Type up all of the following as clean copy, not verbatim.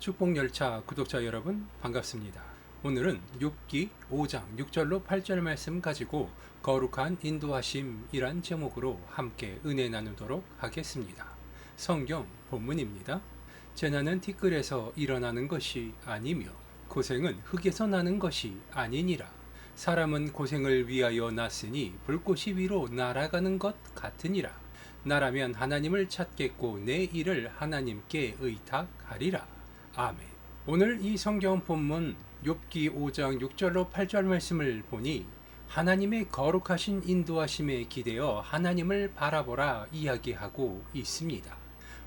축복열차 구독자 여러분 반갑습니다. 오늘은 욥기 5장 6절로 8절 말씀 가지고 거룩한 인도하심이란 제목으로 함께 은혜 나누도록 하겠습니다. 성경 본문입니다. 재난은 티끌에서 일어나는 것이 아니며 고생은 흙에서 나는 것이 아니니라. 사람은 고생을 위하여 났으니 불꽃이 위로 날아가는 것 같으니라. 나라면 하나님을 찾겠고 내 일을 하나님께 의탁하리라. 아멘. 오늘 이 성경 본문 욥기 5장 6절로 8절 말씀을 보니 하나님의 거룩하신 인도하심에 기대어 하나님을 바라보라 이야기하고 있습니다.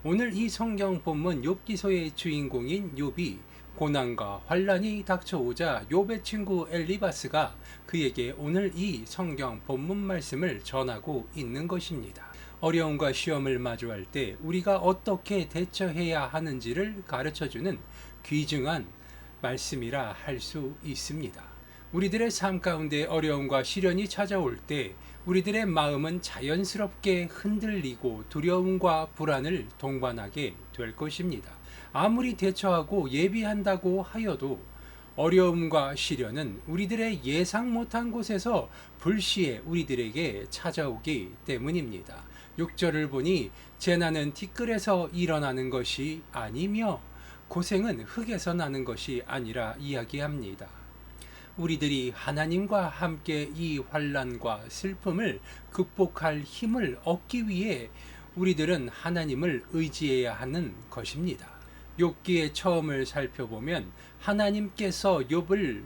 오늘 이 성경 본문 욥기서의 주인공인 욥이 고난과 환란이 닥쳐오자 욥의 친구 엘리바스가 그에게 오늘 이 성경 본문 말씀을 전하고 있는 것입니다. 어려움과 시험을 마주할 때 우리가 어떻게 대처해야 하는지를 가르쳐주는 귀중한 말씀이라 할 수 있습니다. 우리들의 삶 가운데 어려움과 시련이 찾아올 때 우리들의 마음은 자연스럽게 흔들리고 두려움과 불안을 동반하게 될 것입니다. 아무리 대처하고 예비한다고 하여도 어려움과 시련은 우리들의 예상 못한 곳에서 불시에 우리들에게 찾아오기 때문입니다. 6절을 보니 재난은 티끌에서 일어나는 것이 아니며 고생은 흙에서 나는 것이 아니라 이야기합니다. 우리들이 하나님과 함께 이 환난과 슬픔을 극복할 힘을 얻기 위해 우리들은 하나님을 의지해야 하는 것입니다. 욥기의 처음을 살펴보면 하나님께서 욥을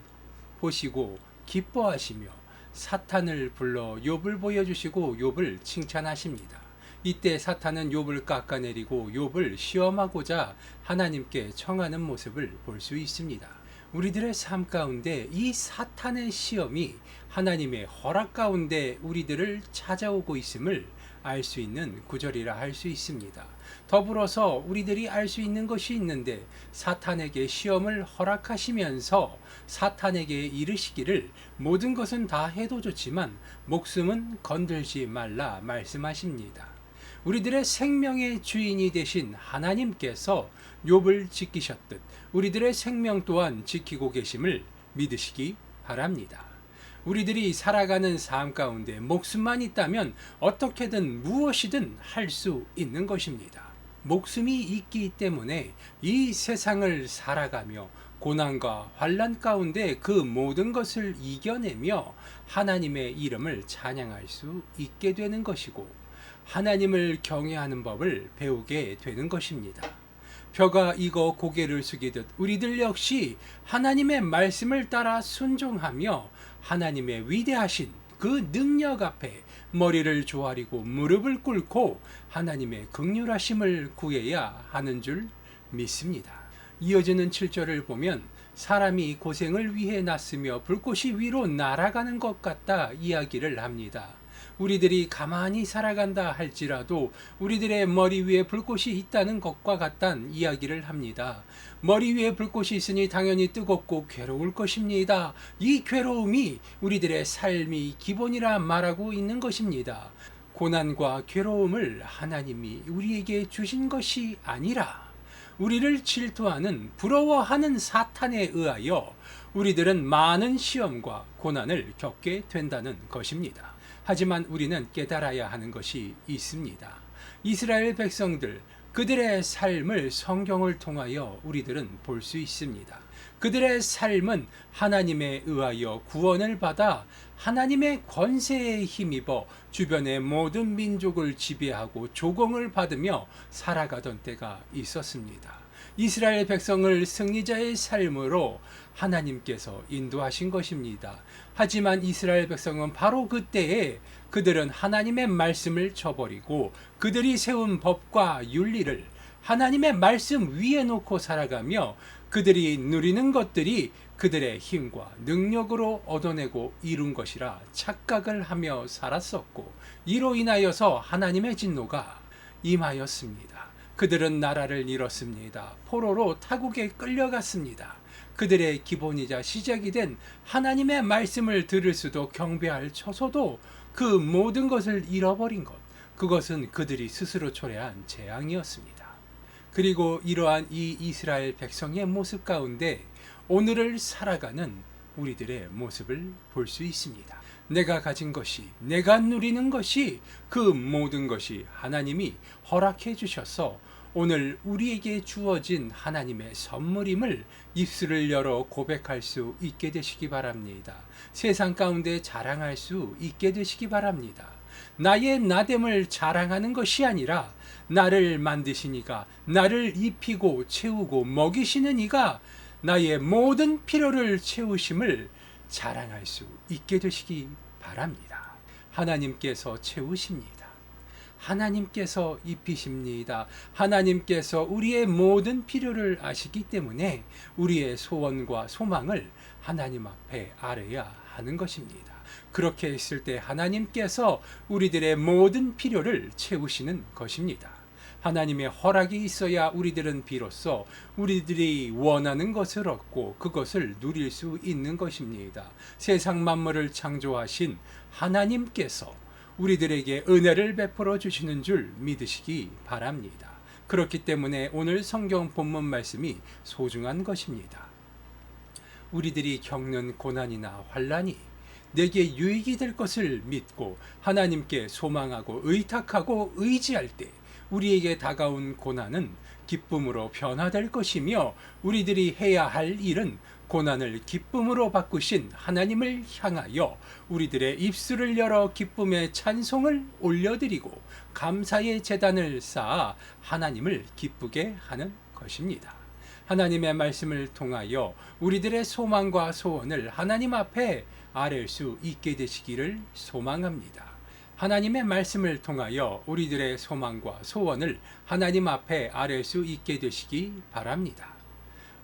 보시고 기뻐하시며 사탄을 불러 욥을 보여주시고 욥을 칭찬하십니다. 이때 사탄은 욥을 깎아내리고 욥을 시험하고자 하나님께 청하는 모습을 볼 수 있습니다. 우리들의 삶 가운데 이 사탄의 시험이 하나님의 허락 가운데 우리들을 찾아오고 있음을 알 수 있는 구절이라 할 수 있습니다. 더불어서 우리들이 알 수 있는 것이 있는데 사탄에게 시험을 허락하시면서 사탄에게 이르시기를 모든 것은 다 해도 좋지만 목숨은 건들지 말라 말씀하십니다. 우리들의 생명의 주인이 되신 하나님께서 욥을 지키셨듯 우리들의 생명 또한 지키고 계심을 믿으시기 바랍니다. 우리들이 살아가는 삶 가운데 목숨만 있다면 어떻게든 무엇이든 할 수 있는 것입니다. 목숨이 있기 때문에 이 세상을 살아가며 고난과 환난 가운데 그 모든 것을 이겨내며 하나님의 이름을 찬양할 수 있게 되는 것이고 하나님을 경외하는 법을 배우게 되는 것입니다. 벼가 익어 고개를 숙이듯 우리들 역시 하나님의 말씀을 따라 순종하며 하나님의 위대하신 그 능력 앞에 머리를 조아리고 무릎을 꿇고 하나님의 긍휼하심을 구해야 하는 줄 믿습니다. 이어지는 7절을 보면 사람이 고생을 위해 났으며 불꽃이 위로 날아가는 것 같다 이야기를 합니다. 우리들이 가만히 살아간다 할지라도 우리들의 머리 위에 불꽃이 있다는 것과 같단 이야기를 합니다. 머리 위에 불꽃이 있으니 당연히 뜨겁고 괴로울 것입니다. 이 괴로움이 우리들의 삶이 기본이라 말하고 있는 것입니다. 고난과 괴로움을 하나님이 우리에게 주신 것이 아니라 우리를 질투하는 부러워하는 사탄에 의하여 우리들은 많은 시험과 고난을 겪게 된다는 것입니다. 하지만 우리는 깨달아야 하는 것이 있습니다. 이스라엘 백성들, 그들의 삶을 성경을 통하여 우리들은 볼 수 있습니다. 그들의 삶은 하나님에 의하여 구원을 받아 하나님의 권세에 힘입어 주변의 모든 민족을 지배하고 조공을 받으며 살아가던 때가 있었습니다. 이스라엘 백성을 승리자의 삶으로 하나님께서 인도하신 것입니다. 하지만 이스라엘 백성은 바로 그때에 그들은 하나님의 말씀을 저버리고 그들이 세운 법과 윤리를 하나님의 말씀 위에 놓고 살아가며 그들이 누리는 것들이 그들의 힘과 능력으로 얻어내고 이룬 것이라 착각을 하며 살았었고 이로 인하여서 하나님의 진노가 임하였습니다. 그들은 나라를 잃었습니다. 포로로 타국에 끌려갔습니다. 그들의 기본이자 시작이 된 하나님의 말씀을 들을 수도 경배할 처소도 그 모든 것을 잃어버린 것, 그것은 그들이 스스로 초래한 재앙이었습니다. 그리고 이러한 이 이스라엘 백성의 모습 가운데 오늘을 살아가는 우리들의 모습을 볼 수 있습니다. 내가 가진 것이, 내가 누리는 것이, 그 모든 것이 하나님이 허락해 주셔서 오늘 우리에게 주어진 하나님의 선물임을 입술을 열어 고백할 수 있게 되시기 바랍니다. 세상 가운데 자랑할 수 있게 되시기 바랍니다. 나의 나됨을 자랑하는 것이 아니라 나를 만드신 이가, 나를 입히고 채우고 먹이시는 이가 나의 모든 필요를 채우심을 자랑할 수 있게 되시기 바랍니다. 하나님께서 채우십니다. 하나님께서 입히십니다. 하나님께서 우리의 모든 필요를 아시기 때문에 우리의 소원과 소망을 하나님 앞에 아뢰야 하는 것입니다. 그렇게 했을 때 하나님께서 우리들의 모든 필요를 채우시는 것입니다. 하나님의 허락이 있어야 우리들은 비로소 우리들이 원하는 것을 얻고 그것을 누릴 수 있는 것입니다. 세상 만물을 창조하신 하나님께서 우리들에게 은혜를 베풀어 주시는 줄 믿으시기 바랍니다. 그렇기 때문에 오늘 성경 본문 말씀이 소중한 것입니다. 우리들이 겪는 고난이나 환난이 내게 유익이 될 것을 믿고 하나님께 소망하고 의탁하고 의지할 때 우리에게 다가온 고난은 기쁨으로 변화될 것이며 우리들이 해야 할 일은 고난을 기쁨으로 바꾸신 하나님을 향하여 우리들의 입술을 열어 기쁨의 찬송을 올려드리고 감사의 제단을 쌓아 하나님을 기쁘게 하는 것입니다. 하나님의 말씀을 통하여 우리들의 소망과 소원을 하나님 앞에 아뢰 수 있게 되시기를 소망합니다. 하나님의 말씀을 통하여 우리들의 소망과 소원을 하나님 앞에 아뢰 수 있게 되시기 바랍니다.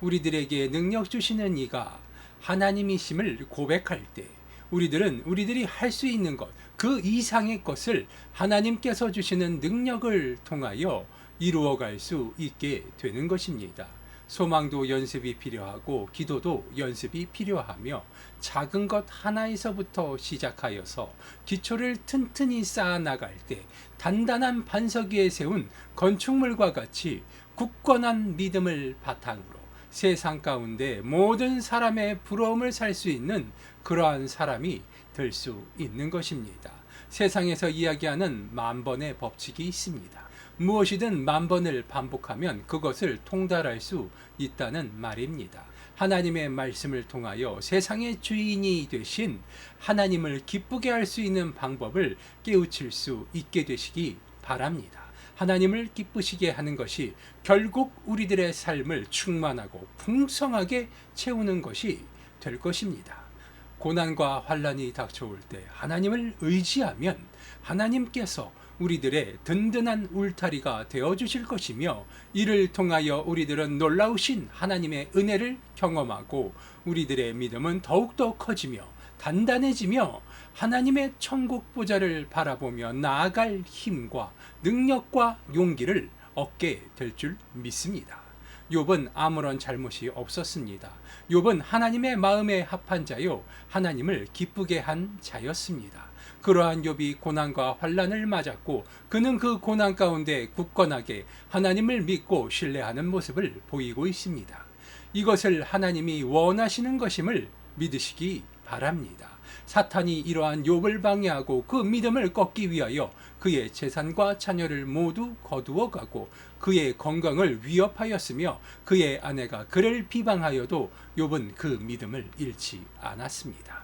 우리들에게 능력 주시는 이가 하나님이심을 고백할 때 우리들은 우리들이 할 수 있는 것, 그 이상의 것을 하나님께서 주시는 능력을 통하여 이루어갈 수 있게 되는 것입니다. 소망도 연습이 필요하고 기도도 연습이 필요하며 작은 것 하나에서부터 시작하여서 기초를 튼튼히 쌓아 나갈 때 단단한 반석 위에 세운 건축물과 같이 굳건한 믿음을 바탕으로 세상 가운데 모든 사람의 부러움을 살 수 있는 그러한 사람이 될 수 있는 것입니다. 세상에서 이야기하는 만번의 법칙이 있습니다. 무엇이든 만번을 반복하면 그것을 통달할 수 있다는 말입니다. 하나님의 말씀을 통하여 세상의 주인이 되신 하나님을 기쁘게 할 수 있는 방법을 깨우칠 수 있게 되시기 바랍니다. 하나님을 기쁘시게 하는 것이 결국 우리들의 삶을 충만하고 풍성하게 채우는 것이 될 것입니다. 고난과 환난이 닥쳐올 때 하나님을 의지하면 하나님께서 우리들의 든든한 울타리가 되어주실 것이며 이를 통하여 우리들은 놀라우신 하나님의 은혜를 경험하고 우리들의 믿음은 더욱더 커지며 단단해지며 하나님의 천국 보좌를 바라보며 나아갈 힘과 능력과 용기를 얻게 될 줄 믿습니다. 욥은 아무런 잘못이 없었습니다. 욥은 하나님의 마음에 합한 자요 하나님을 기쁘게 한 자였습니다. 그러한 욥이 고난과 환난을 맞았고 그는 그 고난 가운데 굳건하게 하나님을 믿고 신뢰하는 모습을 보이고 있습니다. 이것을 하나님이 원하시는 것임을 믿으시기 바랍니다. 사탄이 이러한 욥을 방해하고 그 믿음을 꺾기 위하여 그의 재산과 자녀를 모두 거두어 가고 그의 건강을 위협하였으며 그의 아내가 그를 비방하여도 욥은 그 믿음을 잃지 않았습니다.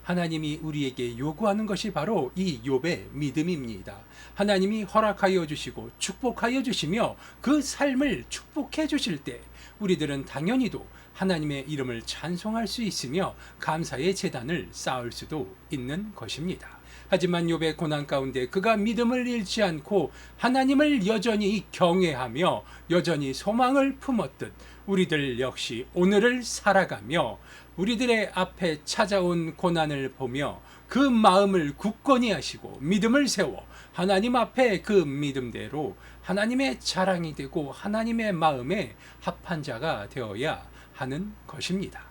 하나님이 우리에게 요구하는 것이 바로 이 욥의 믿음입니다. 하나님이 허락하여 주시고 축복하여 주시며 그 삶을 축복해 주실 때 우리들은 당연히도 하나님의 이름을 찬송할 수 있으며 감사의 제단을 쌓을 수도 있는 것입니다. 하지만 욥의 고난 가운데 그가 믿음을 잃지 않고 하나님을 여전히 경외하며 여전히 소망을 품었듯 우리들 역시 오늘을 살아가며 우리들의 앞에 찾아온 고난을 보며 그 마음을 굳건히 하시고 믿음을 세워 하나님 앞에 그 믿음대로 하나님의 자랑이 되고 하나님의 마음에 합한 자가 되어야 하는 것입니다.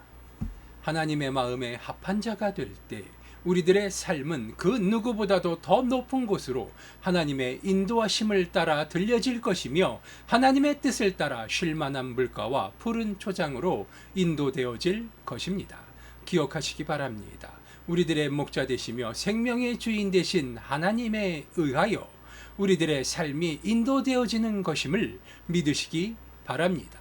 하나님의 마음에 합한 자가 될 때 우리들의 삶은 그 누구보다도 더 높은 곳으로 하나님의 인도하심을 따라 들려질 것이며 하나님의 뜻을 따라 쉴만한 물가와 푸른 초장으로 인도되어질 것입니다. 기억하시기 바랍니다. 우리들의 목자 되시며 생명의 주인 되신 하나님에 의하여 우리들의 삶이 인도되어지는 것임을 믿으시기 바랍니다.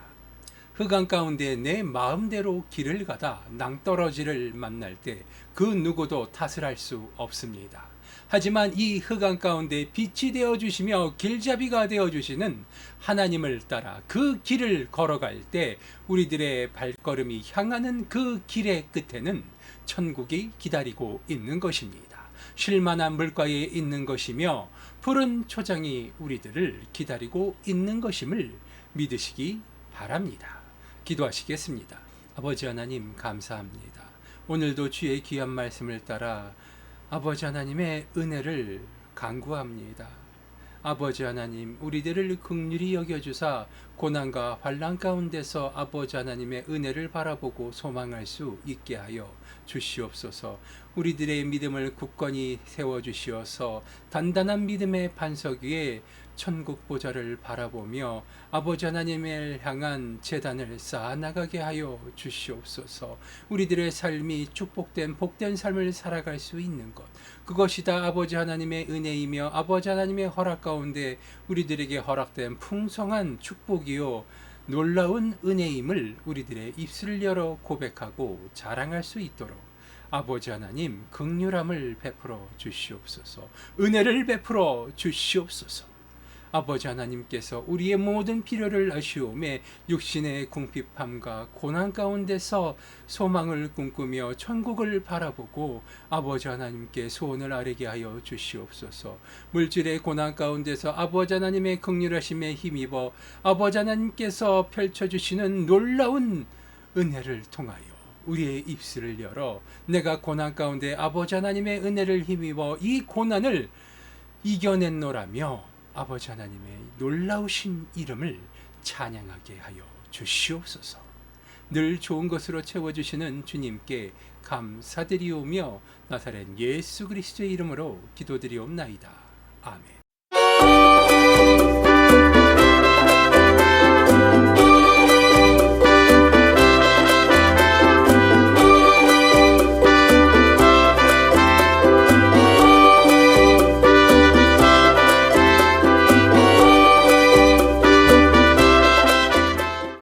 흑암 가운데 내 마음대로 길을 가다 낭떠러지를 만날 때 그 누구도 탓을 할 수 없습니다. 하지만 이 흑암 가운데 빛이 되어 주시며 길잡이가 되어 주시는 하나님을 따라 그 길을 걸어갈 때 우리들의 발걸음이 향하는 그 길의 끝에는 천국이 기다리고 있는 것입니다. 쉴만한 물가에 있는 것이며 푸른 초장이 우리들을 기다리고 있는 것임을 믿으시기 바랍니다. 기도하시겠습니다. 아버지 하나님 감사합니다. 오늘도 주의 귀한 말씀을 따라 아버지 하나님의 은혜를 간구합니다. 아버지 하나님, 우리들을 긍휼히 여겨주사 고난과 환난 가운데서 아버지 하나님의 은혜를 바라보고 소망할 수 있게 하여 주시옵소서. 우리들의 믿음을 굳건히 세워주시어서 단단한 믿음의 반석 위에 천국 보좌를 바라보며 아버지 하나님을 향한 제단을 쌓아나가게 하여 주시옵소서. 우리들의 삶이 축복된 복된 삶을 살아갈 수 있는 것, 그것이 다 아버지 하나님의 은혜이며 아버지 하나님의 허락 가운데 우리들에게 허락된 풍성한 축복이요 놀라운 은혜임을 우리들의 입술을 열어 고백하고 자랑할 수 있도록 아버지 하나님 긍휼함을 베풀어 주시옵소서. 은혜를 베풀어 주시옵소서. 아버지 하나님께서 우리의 모든 필요를 아시오매 육신의 궁핍함과 고난 가운데서 소망을 꿈꾸며 천국을 바라보고 아버지 하나님께 소원을 아뢰게 하여 주시옵소서. 물질의 고난 가운데서 아버지 하나님의 긍휼하심에 힘입어 아버지 하나님께서 펼쳐주시는 놀라운 은혜를 통하여 우리의 입술을 열어 내가 고난 가운데 아버지 하나님의 은혜를 힘입어 이 고난을 이겨냈노라며 아버지 하나님의 놀라우신 이름을 찬양하게 하여 주시옵소서. 늘 좋은 것으로 채워주시는 주님께 감사드리오며 나사렛 예수 그리스도의 이름으로 기도드리옵나이다. 아멘.